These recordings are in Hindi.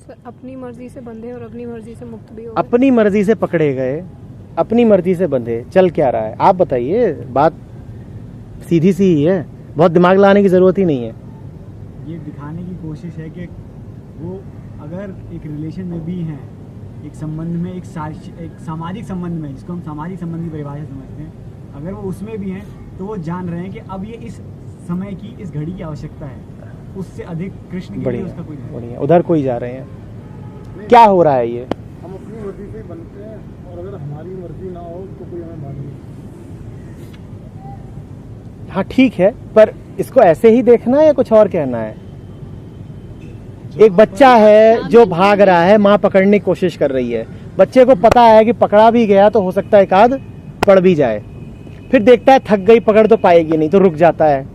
अपनी मर्जी से बंधे और अपनी मर्जी से मुक्त भी हो गए। अपनी मर्जी से पकड़े गए, अपनी मर्जी से बंधे, चल क्या रहा है आप बताइए। बात सीधी सी ही है, बहुत दिमाग लाने की जरूरत ही नहीं है। ये दिखाने की कोशिश है कि वो अगर एक रिलेशन में भी हैं, एक संबंध में, एक सामाजिक संबंध में, जिसको हम सामाजिक संबंध की परिभाषा समझते हैं, अगर वो उसमें भी हैं तो वो जान रहे हैं कि अब ये इस समय की, इस घड़ी की आवश्यकता है, उससे अधिक कृष्ण के लिए उसका कोई नहीं। बढ़िया, उधर कोई जा रहे हैं। क्या हो रहा है ये? हम अपनी मर्जी से बनते हैं और अगर हमारी मर्जी ना हो तो कोई हमें बांध नहीं। हाँ ठीक है, पर इसको ऐसे ही देखना है या कुछ और कहना है? एक बच्चा है जो भाग रहा है, माँ पकड़ने की कोशिश कर रही है, बच्चे को पता है कि पकड़ा भी गया तो हो सकता है एक आध पड़ भी जाए, फिर देखता है थक गई, पकड़ तो पाएगी नहीं, तो रुक जाता है।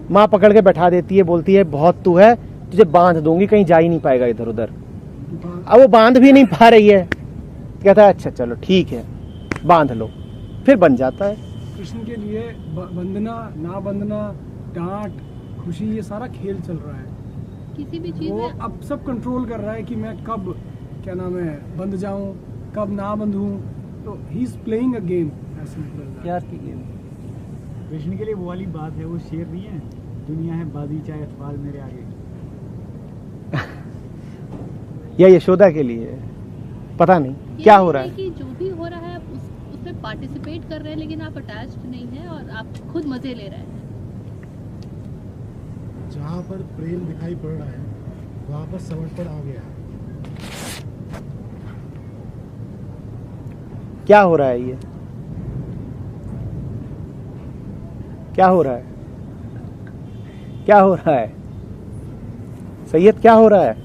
माँ पकड़ के बैठा देती है, बोलती है बहुत तू है, तुझे बांध दूंगी, कहीं जा ही नहीं पाएगा इधर उधर। अब वो बांध भी नहीं पा रही है, कहता है अच्छा चलो ठीक है बांध लो, फिर बन जाता है। कृष्ण के लिए बंधना ना बंधना, डांट, खुशी, ये सारा खेल चल रहा है। किसी भी चीज वो में अब सब कंट्रोल कर रहा है कि मैं कब, क्या नाम है, बंध जाऊं, कब ना बंधूं। तो he is playing a game, प्यार की गेम। कृष्ण के लिए वो वाली बात है, वो शेर नहीं है, दुनिया है बागीचा अतफाल मेरे आगे। या यशोदा के लिए, पता नहीं क्या हो रहा है। कि जो भी हो रहा है आप उसमें पार्टिसिपेट कर रहे हैं, लेकिन आप अटैच्ड नहीं हैं और आप खुद मजे ले रहे हैं। जहाँ पर प्रेम दिखाई पड़ रहा है वहाँ पर समर्पण आ गया। क्या हो रहा है ये? क्या हो रहा है? क्या हो रहा है सैयद, क्या हो रहा है?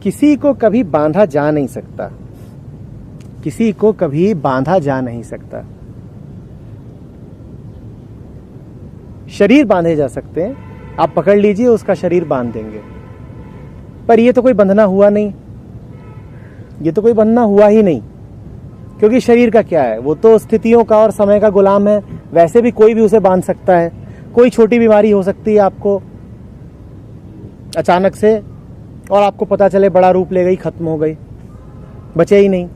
किसी को कभी बांधा जा नहीं सकता, किसी को कभी बांधा जा नहीं सकता। शरीर बांधे जा सकते हैं, आप पकड़ लीजिए उसका शरीर बांध देंगे, पर ये तो कोई बंधना हुआ नहीं, ये तो कोई बंधना हुआ ही नहीं। क्योंकि शरीर का क्या है, वो तो स्थितियों का और समय का गुलाम है। वैसे भी कोई भी उसे बांध सकता है। कोई छोटी बीमारी हो सकती है आपको अचानक से, और आपको पता चले बड़ा रूप ले गई, खत्म हो गई, बचे ही नहीं।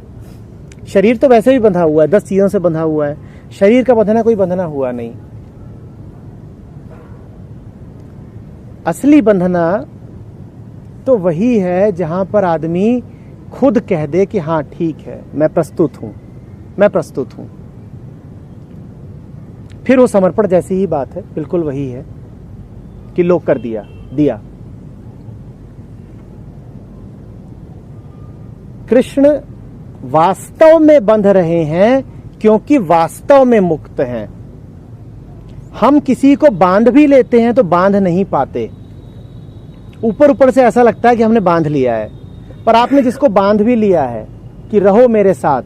शरीर तो वैसे भी बंधा हुआ है, 10 चीजों से बंधा हुआ है। शरीर का बंधना कोई बंधना हुआ नहीं। असली बंधना तो वही है जहां पर आदमी खुद कह दे कि हाँ ठीक है, मैं प्रस्तुत हूं, मैं प्रस्तुत हूं। फिर वो समर्पण जैसी ही बात है, बिल्कुल वही है कि लो कर दिया, दिया। कृष्ण वास्तव में बंध रहे हैं क्योंकि वास्तव में मुक्त हैं। हम किसी को बांध भी लेते हैं तो बांध नहीं पाते। ऊपर ऊपर से ऐसा लगता है कि हमने बांध लिया है, पर आपने जिसको बांध भी लिया है कि रहो मेरे साथ,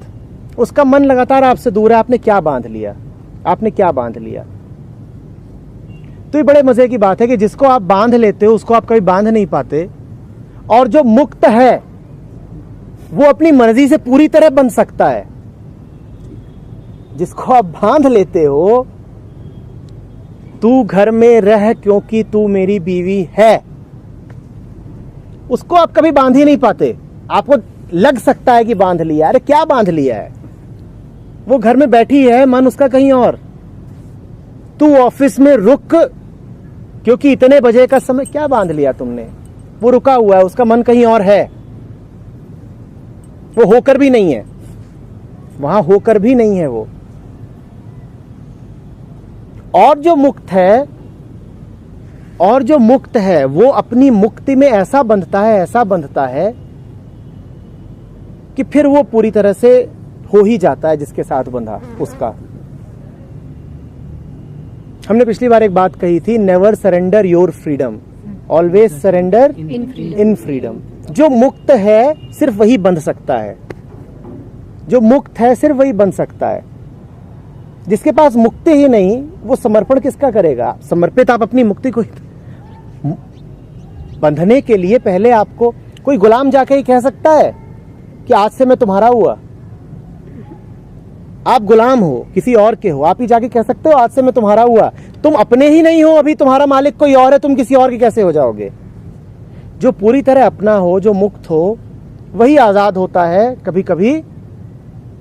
उसका मन लगातार आपसे दूर है। आपने क्या बांध लिया? आपने क्या बांध लिया? तो ये बड़े मजे की बात है कि जिसको आप बांध लेते हो उसको आप कभी बांध नहीं पाते, और जो मुक्त है वो अपनी मर्जी से पूरी तरह बन सकता है। जिसको आप बांध लेते हो, तू घर में रह क्योंकि तू मेरी बीवी है, उसको आप कभी बांध ही नहीं पाते। आपको लग सकता है कि बांध लिया, अरे क्या बांध लिया है, वो घर में बैठी है, मन उसका कहीं और। तू ऑफिस में रुक क्योंकि इतने बजे का समय, क्या बांध लिया तुमने? वो रुका हुआ है, उसका मन कहीं और है, वो होकर भी नहीं है, वहां होकर भी नहीं है वो। और जो मुक्त है, और जो मुक्त है वो अपनी मुक्ति में ऐसा बंधता है, ऐसा बंधता है कि फिर वो पूरी तरह से हो ही जाता है जिसके साथ बंधा उसका। हमने पिछली बार एक बात कही थी, never surrender your freedom, always surrender in freedom. जो मुक्त है सिर्फ वही बंध सकता है, जो मुक्त है सिर्फ वही बंध सकता है। जिसके पास मुक्ति ही नहीं, वो समर्पण किसका करेगा? समर्पित आप अपनी मुक्ति को बंधने के लिए पहले आपको कोई गुलाम जाके ही कह सकता है कि आज से मैं तुम्हारा हुआ। आप गुलाम हो, किसी और के हो, आप ही जाके कह सकते हो आज से मैं तुम्हारा हुआ। तुम अपने ही नहीं हो, अभी तुम्हारा मालिक कोई और है, तुम किसी और के कैसे हो जाओगे? जो पूरी तरह अपना हो, जो मुक्त हो, वही आजाद होता है कभी कभी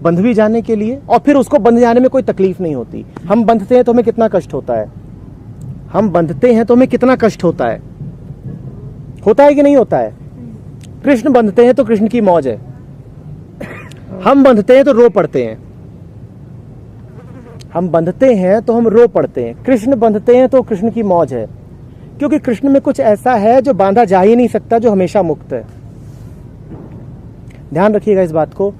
बंध भी जाने के लिए, और फिर उसको बंध जाने में कोई तकलीफ नहीं होती। हम बंधते हैं तो हमें कितना कष्ट होता है, हम बंधते हैं तो हमें कितना कष्ट होता है कि नहीं होता है? कृष्ण बंधते हैं तो कृष्ण की मौज है, हम बंधते हैं तो रो पड़ते हैं, हम बंधते हैं तो हम रो पड़ते हैं। कृष्ण बंधते हैं तो कृष्ण की मौज है, क्योंकि कृष्ण में कुछ ऐसा है जो बांधा जा ही नहीं सकता, जो हमेशा मुक्त है। ध्यान रखिएगा इस बात को,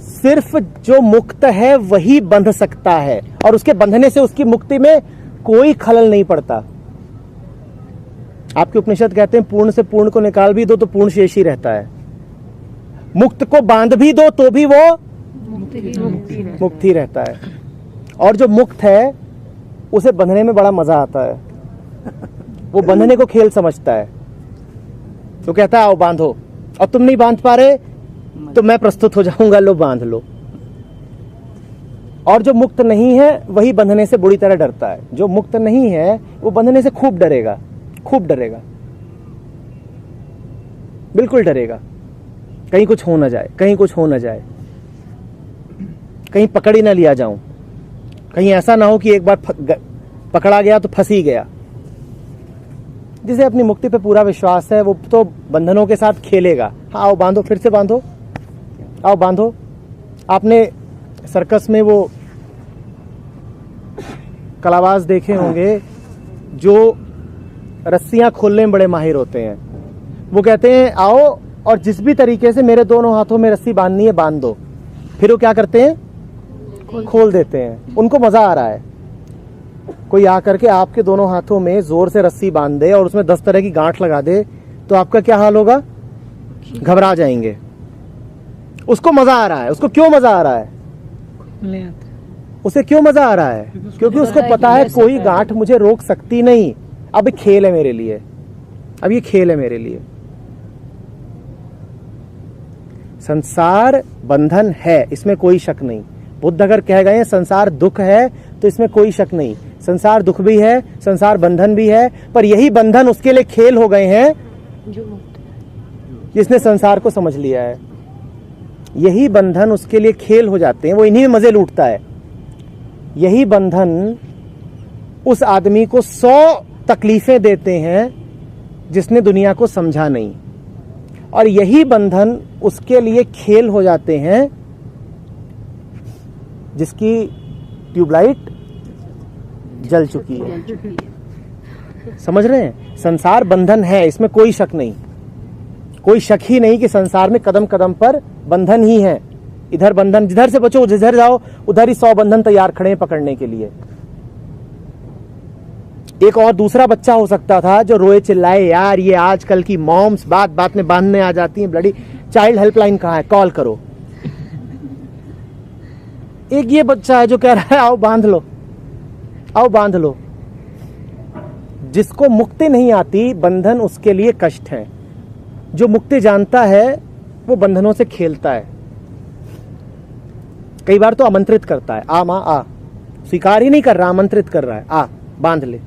सिर्फ जो मुक्त है वही बंध सकता है, और उसके बंधने से उसकी मुक्ति में कोई खलल नहीं पड़ता। आपके उपनिषद कहते हैं पूर्ण से पूर्ण को निकाल भी दो तो पूर्ण शेष ही रहता है, मुक्त को बांध भी दो तो भी वो मुक्त ही रहता है। और जो मुक्त है उसे बंधने में बड़ा मजा आता है, वो बंधने को खेल समझता है। तो कहता है आओ बांधो, और तुम नहीं बांध पा रहे तो मैं प्रस्तुत हो जाऊंगा, लो बांध लो। और जो मुक्त नहीं है वही बंधने से बुरी तरह डरता है। जो मुक्त नहीं है वो बंधने से खूब डरेगा, खूब डरेगा, बिल्कुल डरेगा, कहीं कुछ हो ना जाए, कहीं कुछ हो ना जाए, कहीं पकड़ ही ना लिया जाऊं, कहीं ऐसा ना हो कि एक बार पकड़ा गया तो फंस ही गया। जिसे अपनी मुक्ति पे पूरा विश्वास है वो तो बंधनों के साथ खेलेगा। हाँ आओ बांधो, फिर से बांधो, आओ बांधो। आपने सर्कस में वो कलाबाज देखे होंगे जो रस्सियां खोलने में बड़े माहिर होते हैं। वो कहते हैं आओ और जिस भी तरीके से मेरे दोनों हाथों में रस्सी बांधनी है बांध दो। फिर वो क्या करते हैं, खोल देते हैं। उनको मजा आ रहा है। कोई आकर के आपके दोनों हाथों में जोर से रस्सी बांध दे और उसमें 10 तरह की गांठ लगा दे तो आपका क्या हाल होगा? घबरा जाएंगे। उसको मजा आ रहा है। उसको क्यों मजा आ रहा है? उसे क्यों मजा आ रहा है? क्योंकि उसको पता है कोई गांठ मुझे रोक सकती नहीं। अब खेल है मेरे लिए, अब ये खेल है मेरे लिए। संसार बंधन है, इसमें कोई शक नहीं। बुद्ध अगर कह गए संसार दुख है तो इसमें कोई शक नहीं। संसार दुख भी है, संसार बंधन भी है, पर यही बंधन उसके लिए खेल हो गए हैं जो मुक्त है, जिसने संसार को समझ लिया है। यही बंधन उसके लिए खेल हो जाते हैं, वो इन्हीं में मजे लूटता है। यही बंधन उस आदमी को 100 तकलीफें देते हैं जिसने दुनिया को समझा नहीं, और यही बंधन उसके लिए खेल हो जाते हैं जिसकी ट्यूबलाइट जल चुकी है। समझ रहे हैं? संसार बंधन है, इसमें कोई शक नहीं। कोई शक ही नहीं कि संसार में कदम कदम पर बंधन ही है। इधर बंधन, जिधर से बचो जिधर जाओ उधर ही 100 बंधन तैयार खड़े हैं पकड़ने के लिए। एक और दूसरा बच्चा हो सकता था जो रोए चिल्लाए, यार ये आजकल की मॉम्स बात बात में बांधने आ जाती हैं, ब्लडी चाइल्ड हेल्पलाइन कहाँ है, कॉल करो। एक ये बच्चा है जो कह रहा है आओ बांध लो, आओ बांध लो। जिसको मुक्ति नहीं आती, बंधन उसके लिए कष्ट है। जो मुक्ति जानता है वो बंधनों से खेलता है। कई बार तो आमंत्रित करता है, आ मां आ। स्वीकार ही नहीं कर रहा, आमंत्रित कर रहा है, आ बांध ले।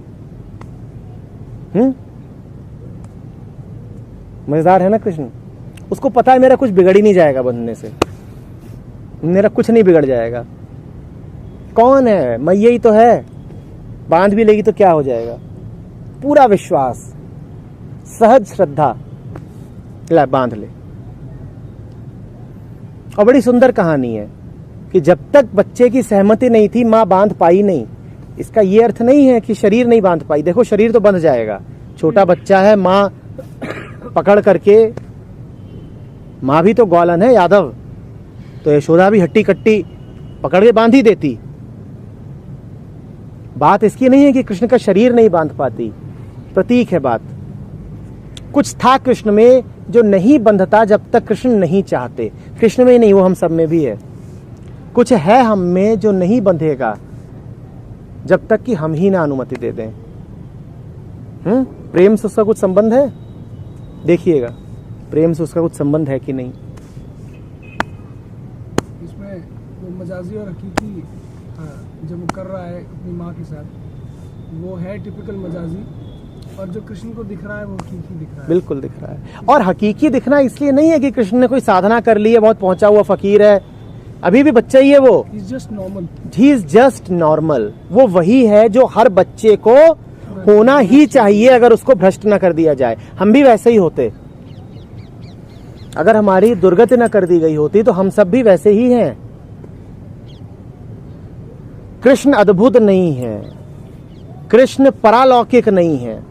मजेदार है ना कृष्ण। उसको पता है मेरा कुछ बिगड़ ही नहीं जाएगा बंधने से, मेरा कुछ नहीं बिगड़ जाएगा। कौन है? मैं यही तो है। बांध भी लेगी तो क्या हो जाएगा? पूरा विश्वास, सहज श्रद्धा, ला बांध ले। और बड़ी सुंदर कहानी है कि जब तक बच्चे की सहमति नहीं थी मां बांध पाई नहीं। इसका ये अर्थ नहीं है कि शरीर नहीं बांध पाई। देखो शरीर तो बंध जाएगा, छोटा बच्चा है, मां पकड़ करके, मां भी तो ग्वालन है यादव, तो यशोदा भी हट्टी कट्टी पकड़ के बांध ही देती। बात इसकी नहीं है कि कृष्ण का शरीर नहीं बांध पाती, प्रतीक है बात। कुछ था कृष्ण में जो नहीं बंधता जब तक कृष्ण नहीं चाहते। कृष्ण में ही नहीं, वो हम सब में भी है। कुछ है हम में जो नहीं बंधेगा जब तक कि हम ही ना अनुमति दे दें। प्रेम से उसका कुछ संबंध है? देखिएगा प्रेम से उसका कुछ संबंध है कि नहीं। इसमें वो मजाजी और हकीकी जब वो कर रहा है अपनी माँ के साथ, वो है टिपिकल मजाजी, और जो कृष्ण को दिख रहा है वो हकीकी दिख रहा है। बिल्कुल दिख रहा है। और हकीकी दिखना इसलिए नहीं है कि कृष्ण ने कोई साधना कर ली है, बहुत पहुंचा हुआ फकीर है, अभी भी बच्चा ही है वो। He's just normal. He is just normal. वो वही है जो हर बच्चे को होना ही चाहिए अगर उसको भ्रष्ट न कर दिया जाए। हम भी वैसे ही होते, अगर हमारी दुर्गति न कर दी गई होती तो हम सब भी वैसे ही हैं। कृष्ण अद्भुत नहीं है, कृष्ण परालौकिक नहीं है,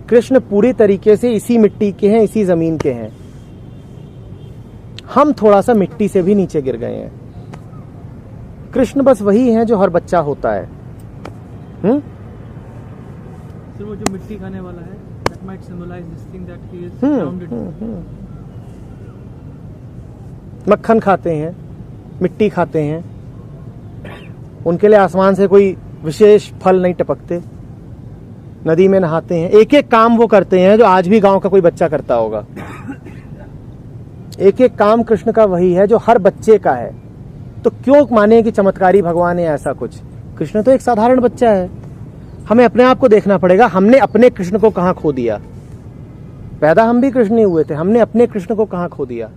कृष्ण पूरी तरीके से इसी मिट्टी के हैं, इसी जमीन के हैं। हम थोड़ा सा मिट्टी से भी नीचे गिर गए हैं। कृष्ण बस वही है जो हर बच्चा होता है। सर वो जो मिट्टी खाने वाला है, that might symbolize this thing that he is grounded. मक्खन खाते हैं, मिट्टी खाते हैं, उनके लिए आसमान से कोई विशेष फल नहीं टपकते, नदी में नहाते हैं, एक एक काम वो करते हैं जो आज भी गांव का कोई बच्चा करता होगा। एक एक काम कृष्ण का वही है जो हर बच्चे का है। तो क्यों माने कि चमत्कारी भगवान है ऐसा कुछ? कृष्ण तो एक साधारण बच्चा है। हमें अपने आप को देखना पड़ेगा, हमने अपने कृष्ण को कहां खो दिया। पैदा हम भी कृष्ण ही हुए थे, हमने अपने कृष्ण को कहां खो दिया।